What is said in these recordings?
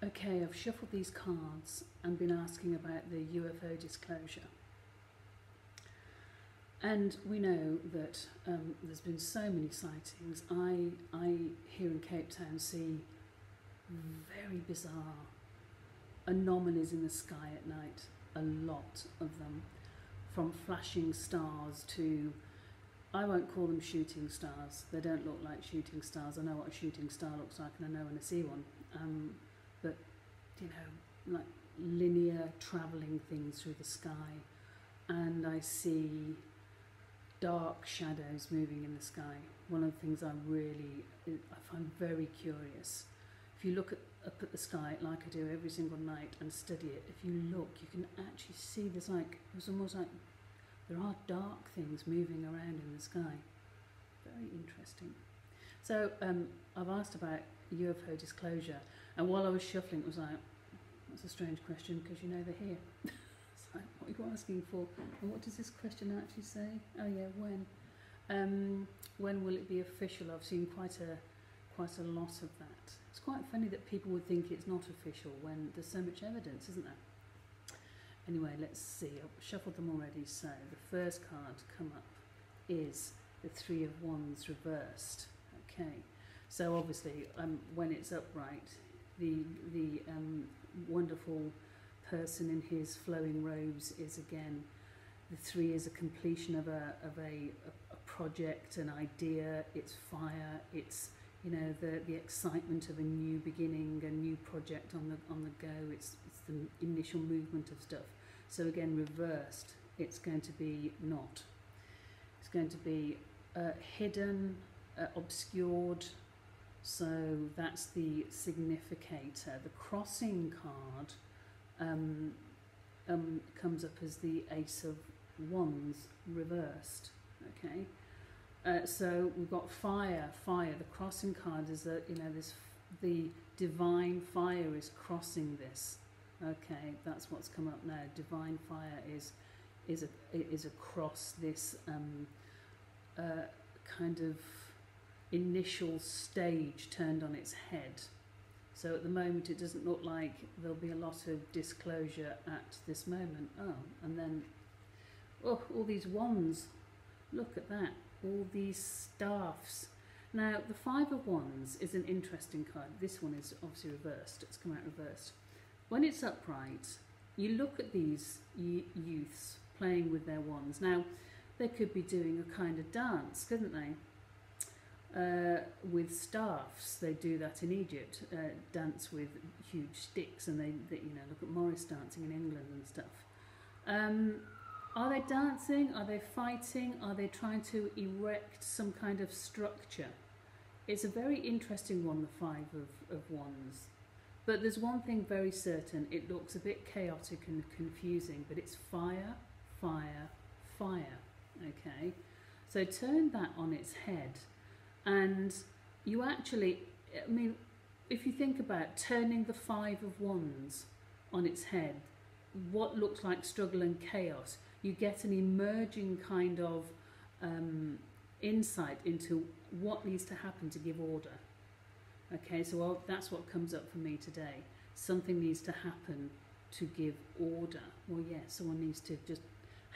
Okay, I've shuffled these cards and been asking about the UFO disclosure. And we know that there's been so many sightings. I here in Cape Town see very bizarre anomalies in the sky at night, a lot of them, from flashing stars to, I won't call them shooting stars, they don't look like shooting stars. I know what a shooting star looks like and I know when I see one, but you know, like linear travelling things through the sky, and I see dark shadows moving in the sky. One of the things I find very curious, if you look up at the sky like I do every single night and study it, if you look you can actually see it's almost like there are dark things moving around in the sky. Very interesting. So I've asked about UFO disclosure, and while I was shuffling it was like, that's a strange question because you know they're here. It's like, what are you asking for? And what does this question actually say? Oh yeah, when? When will it be official? I've seen quite a lot of that. It's quite funny that people would think it's not official when there's so much evidence, isn't there? Anyway, let's see. I've shuffled them already. So the first card to come up is the Three of Wands reversed. Okay, so obviously when it's upright, the wonderful person in his flowing robes is again, the three is a completion of a project, an idea. It's fire. It's, you know, the excitement of a new beginning, a new project on the go. It's the initial movement of stuff. So again, reversed, it's going to be not. It's going to be hidden, obscured. So that's the significator. The crossing card comes up as the Ace of Wands reversed. Okay. So we've got fire. The crossing card is that, you know, the divine fire is crossing this. Okay, that's what's come up now. Divine fire is across this kind of initial stage turned on its head. So at the moment it doesn't look like there'll be a lot of disclosure at this moment. Oh, and then all these wands. Look at that. All these staffs. Now, the Five of Wands is an interesting card. This one is obviously reversed. It's come out reversed. When it's upright, you look at these youths playing with their wands. Now, they could be doing a kind of dance, couldn't they? With staffs. They do that in Egypt. Dance with huge sticks, and they you know, look at Morris dancing in England and stuff. Are they dancing? Are they fighting? Are they trying to erect some kind of structure? It's a very interesting one, the Five of Wands. But there's one thing very certain. It looks a bit chaotic and confusing, but it's fire, fire, fire. Okay? So turn that on its head, and you actually, I mean, if you think about turning the Five of Wands on its head, what looks like struggle and chaos, you get an emerging kind of insight into what needs to happen to give order. Okay, so that's what comes up for me today. Something needs to happen to give order. Well, yeah, someone needs to just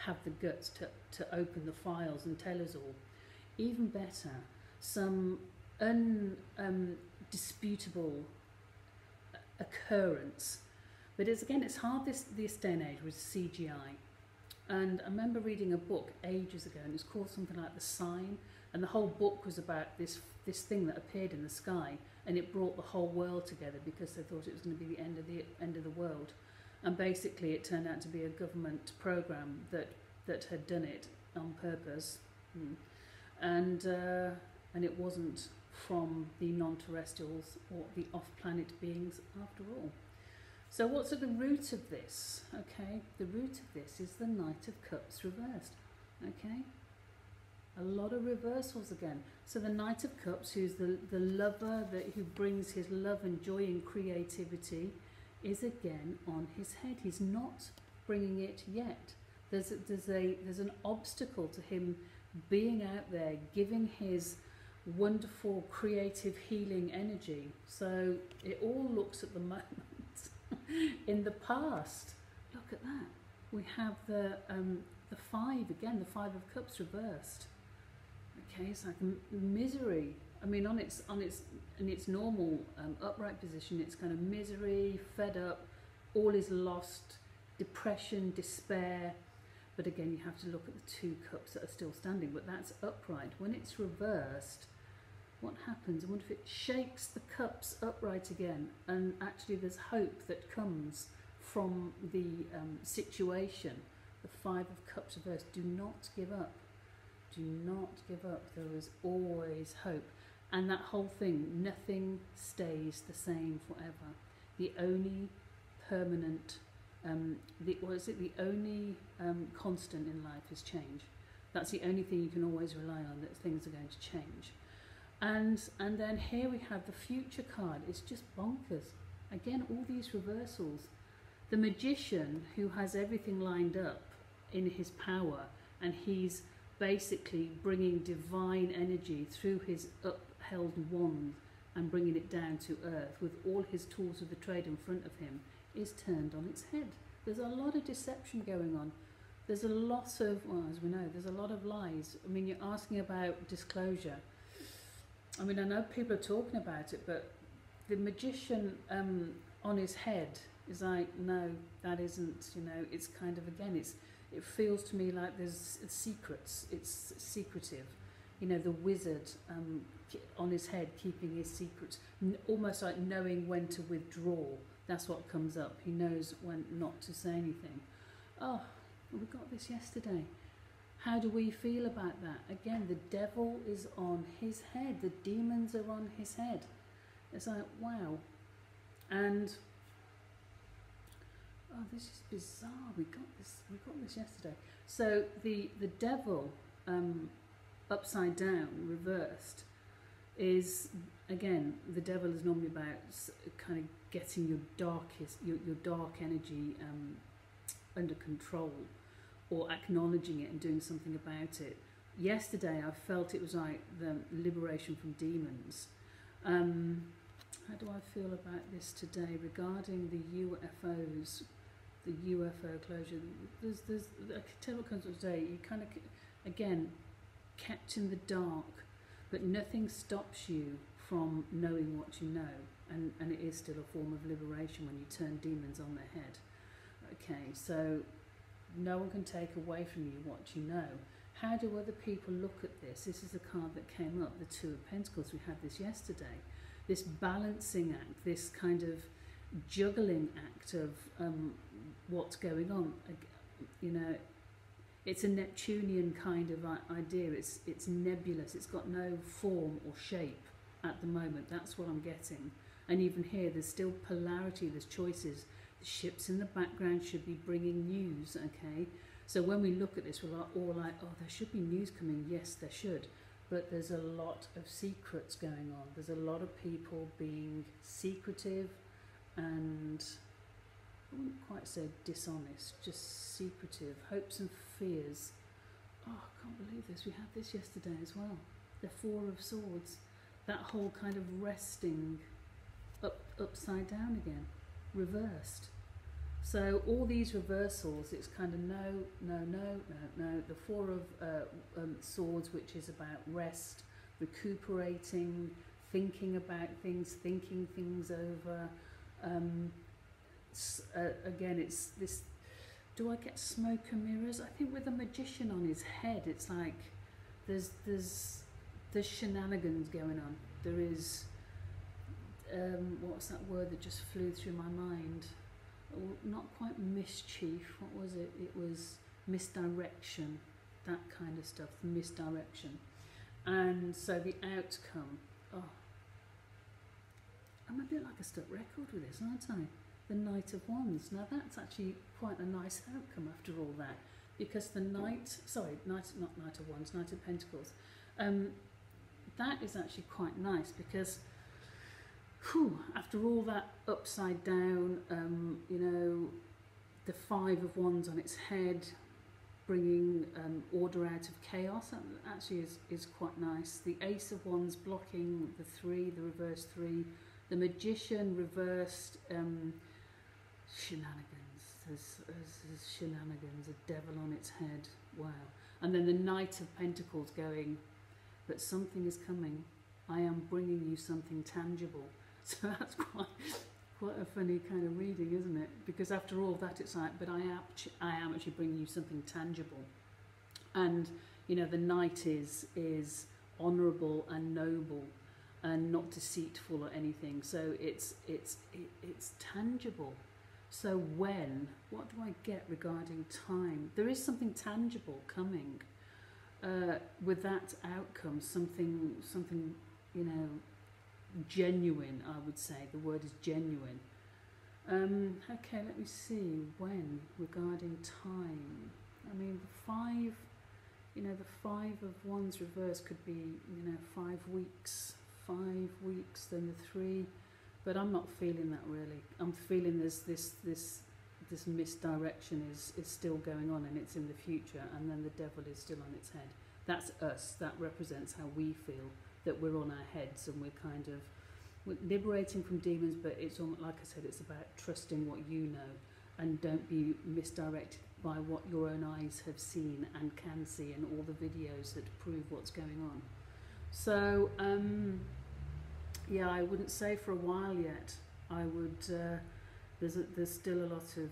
have the guts to open the files and tell us all. Even better, some undisputable occurrence. But it's hard this day and age with CGI. And I remember reading a book ages ago, and it's called something like The Sign, and the whole book was about this thing that appeared in the sky, and it brought the whole world together because they thought it was going to be the end of the world. And basically it turned out to be a government program that had done it on purpose, and it wasn't from the non-terrestrials or the off-planet beings after all. So what's at the root of this? Okay, the root of this is the Knight of Cups reversed. Okay, a lot of reversals again. So the Knight of Cups, who's the lover, who brings his love and joy and creativity, is again on his head. He's not bringing it yet. There's an obstacle to him being out there, giving his wonderful creative healing energy. So it all looks at the moment in the past. Look at that. We have the five again, the Five of Cups reversed. Okay, it's like misery. I mean, on its in its normal upright position, it's kind of misery, fed up, all is lost, depression, despair. But again, you have to look at the two cups that are still standing. But that's upright. When it's reversed, what happens? I wonder if it shakes the cups upright again, and actually there's hope that comes from the situation. The Five of Cups reversed. Do not give up. Do not give up. There is always hope. And that whole thing, nothing stays the same forever. The only permanent, the only constant in life is change. That's the only thing you can always rely on, that things are going to change. And then here we have the Future card. It's just bonkers. Again, all these reversals. The Magician, who has everything lined up in his power, and he's basically bringing divine energy through his upheld wand and bringing it down to earth with all his tools of the trade in front of him, is turned on its head. There's a lot of deception going on. There's a lot of, well, as we know, there's a lot of lies. I mean, you're asking about disclosure. I mean, I know people are talking about it, but the Magician on his head is like, no, that isn't, you know, it's kind of, again, it feels to me like there's secrets, it's secretive. You know, the wizard on his head keeping his secrets, almost like knowing when to withdraw. That's what comes up. He knows when not to say anything. Oh, we got this yesterday. How do we feel about that? Again, the devil is on his head. The demons are on his head. It's like, wow. And oh, this is bizarre. We got this yesterday. So the devil upside down, reversed, is, again, the devil is normally about kind of getting your dark energy under control, or acknowledging it and doing something about it. Yesterday I felt it was like the liberation from demons. How do I feel about this today regarding the UFOs, the UFO closure? There's I can tell what comes up today. You kind of, again, kept in the dark, but nothing stops you from knowing what you know, and it is still a form of liberation when you turn demons on their head. Okay, so no one can take away from you what you know. How do other people look at this? This is a card that came up, the Two of Pentacles. We had this yesterday. This balancing act, this kind of juggling act of what's going on. You know, it's a Neptunian kind of idea. It's nebulous. It's got no form or shape at the moment. That's what I'm getting. And even here, there's still polarity. There's choices. The ships in the background should be bringing news, okay? So when we look at this, we're all like, oh, there should be news coming. Yes, there should. But there's a lot of secrets going on. There's a lot of people being secretive and, I wouldn't quite say dishonest, just secretive, hopes and fears. Oh, I can't believe this. We had this yesterday as well. The Four of Swords. That whole kind of resting upside down again. Reversed. So all these reversals, it's kind of no. The Four of Swords, which is about rest, recuperating, thinking about things, thinking things over. Again, it's this. Do I get smoke and mirrors? I think with the Magician on his head, it's like there's shenanigans going on. There is. What's that word that just flew through my mind? Not quite mischief. What was it? It was misdirection. That kind of stuff. Misdirection. And so the outcome. Oh, I'm a bit like a stuck record with this, aren't I? The Knight of Wands. Now that's actually quite a nice outcome after all that, because the Knight of Pentacles. That is actually quite nice because. After all that upside down, you know, the Five of Wands on its head, bringing order out of chaos, that actually is quite nice. The Ace of Wands blocking the 3, the reverse 3. The Magician reversed, shenanigans. There's shenanigans, a devil on its head. Wow. And then the Knight of Pentacles going, but something is coming. I am bringing you something tangible. So that's quite a funny kind of reading, isn't it? Because after all that, it's like, but I am actually bringing you something tangible. And you know, the Knight is honourable and noble, and not deceitful or anything. So it's tangible. So what do I get regarding time? There is something tangible coming with that outcome. Something you know, genuine. I would say the word is genuine. Okay, let me see when regarding time. I mean, the 5. You know, the 5 of Wands reverse could be, you know, 5 weeks, then the 3, but I'm not feeling that really. I'm feeling this misdirection is still going on, and it's in the future, and then the devil is still on its head. That's us. That represents how we feel, that we're on our heads and we're liberating from demons, but it's almost, like I said, it's about trusting what you know, and don't be misdirected by what your own eyes have seen and can see, and all the videos that prove what's going on. So yeah, I wouldn't say for a while yet. I would there's still a lot of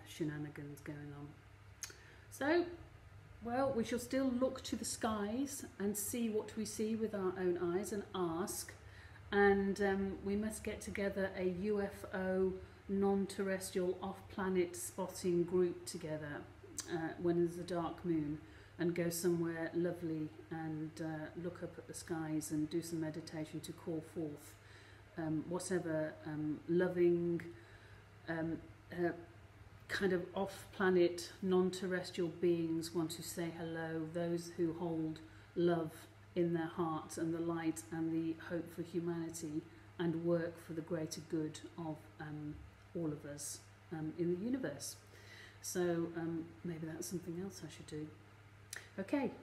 shenanigans going on. So, well, we shall still look to the skies and see what we see with our own eyes and ask, and we must get together a UFO non-terrestrial off-planet spotting group together when there's a dark moon, and go somewhere lovely and look up at the skies and do some meditation to call forth whatever loving kind of off-planet non-terrestrial beings want to say hello, those who hold love in their hearts and the light and the hope for humanity, and work for the greater good of all of us in the universe. So maybe that's something else I should do. Okay,